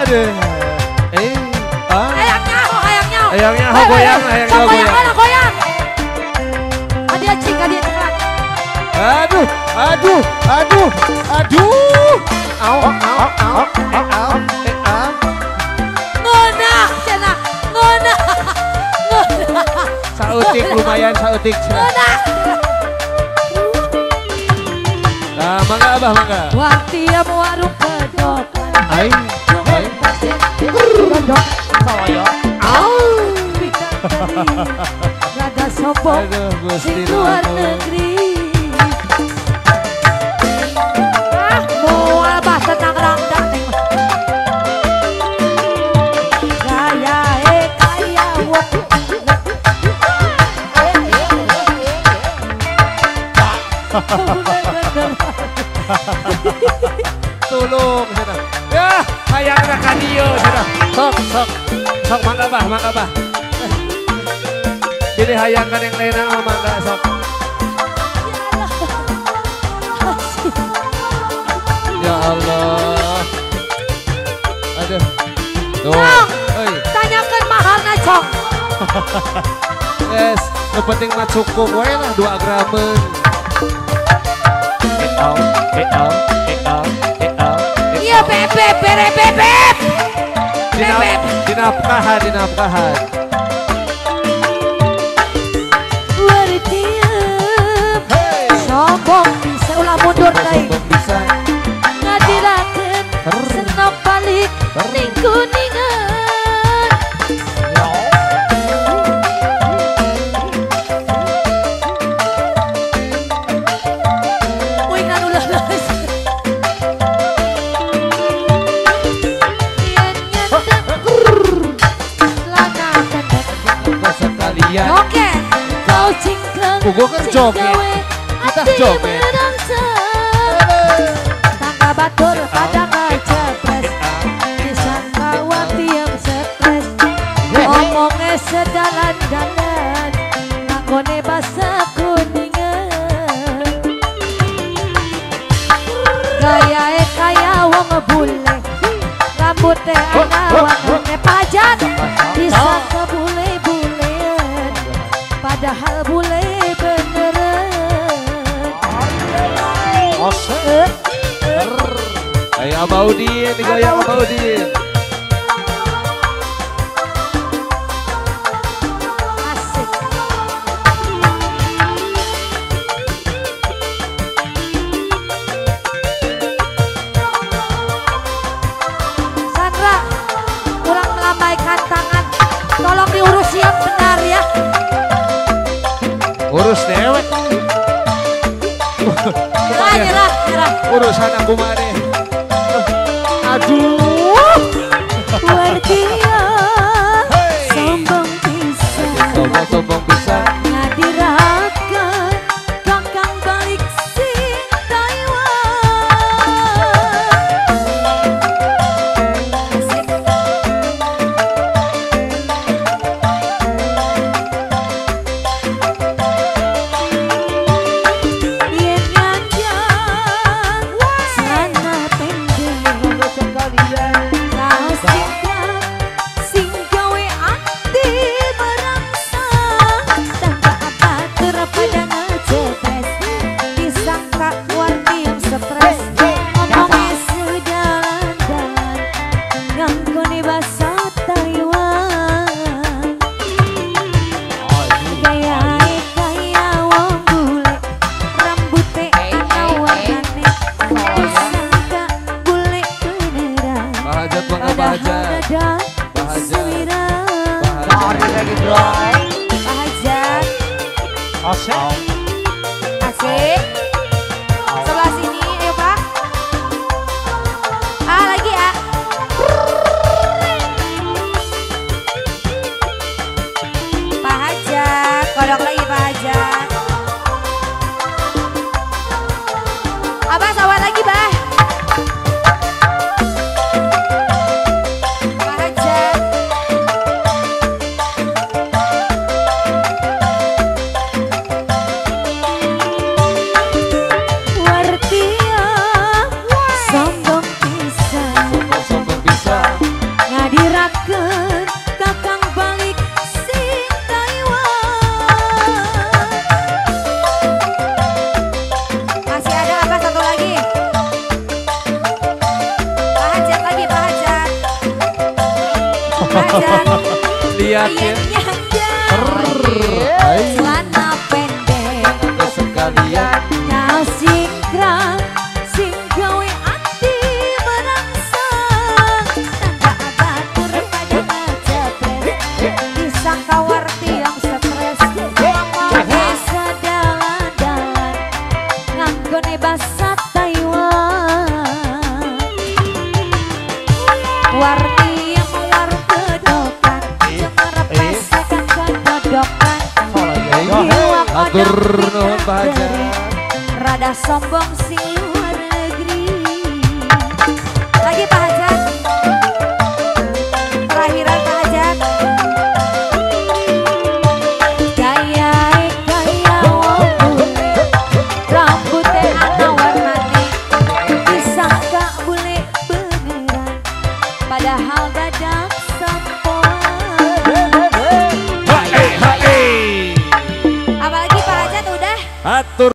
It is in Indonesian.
Aduh. Ayangnya, ayangnya. Ayangnya goyang, ayangnya goyang. Goyang. Hadiah cik lah. Aduh. Au. Ngena, cina. Ngena. Sautik lumayan, sautik. Ngena. Nah, mangga abah, mangga. Wartiam warung kedok. Aing. Kedok. Saya. Rada sombong. Aduh, Gusti luar negeri. Mau abah tenang rangdang. Gaya kaya wong. Tulung sana. Ya, hayangna ka dieu sana. Sok mangga bah. Pilih hayangkan yang lain mangga sok. Ya Allah. Aduh. Cong, tanyakan mahalnya Cong. Yes, yang penting mah cukup wae lah 2 gramen. Iya bebek, bebek. Dinafkahan. Wartiam, sombong bisa ulah mundur deui. Ngadirakeun senop balik ning kuningan. Oke, kau cingkrang. Gua kan joget. Kita joget. Tangga batur pada ngecepres. Disangka Wartiam stres. Ngomongnya sedalan-dalan. Ngakone basa kuningan. Gaya kaya wong bule. Rambutnya ana warnanya pajan. Disangka bule-bulean. Padahal bule beneran. Ayo Abaudin, digoyang Abaudin. Asik. Sandra, kurang melambaikan tangan. Tolong diurus siap benar ya. Urus dewek. Nyerah. Urusan aku mah deh. Aduh. Wartiam, sombong pisan. Sombong bisa. Ngadirakeun kakang balik sing Taiwan. Yen nyanjang sana pendek. Sing gawe ati merangsang. Tangga abatur pada ngecepres. Disangka Wartiam stres. Ngomongnya sedalan-dalan. Nganggone basa Taiwan. Gaya wong bule. Rambutnya ana warnane. Disangka bule beneran. Bahajat bangga bahajat. Cari lagi bro. Bahajat. Asik. Asik. Sebelah sini, ayo Pak. Lagi ya. Pak Hajat, kodok lagi Pak Hajat. Abah sawat lagi, Bah. Pak Hajat. Hajat. Lihat ya. Celana pendek Sekalian kasih kerang sing gawe ati merangsang tanda batur pada ngejepret disangka warti yang stres bisa dalan-dalan nganggone basa Taiwan warti yang mewar kedokan cemara pesekan kedodokan Atur nuhun Pak Hajat. rada sombong si luar negeri. Lagi Pak Hajat. Terakhiran Pak Hajat. Gaya wong bule, rambutnya ana warnane, disangka bule beneran, padahal dadak sampoan. Apalagi Pak Hajat udah. Atur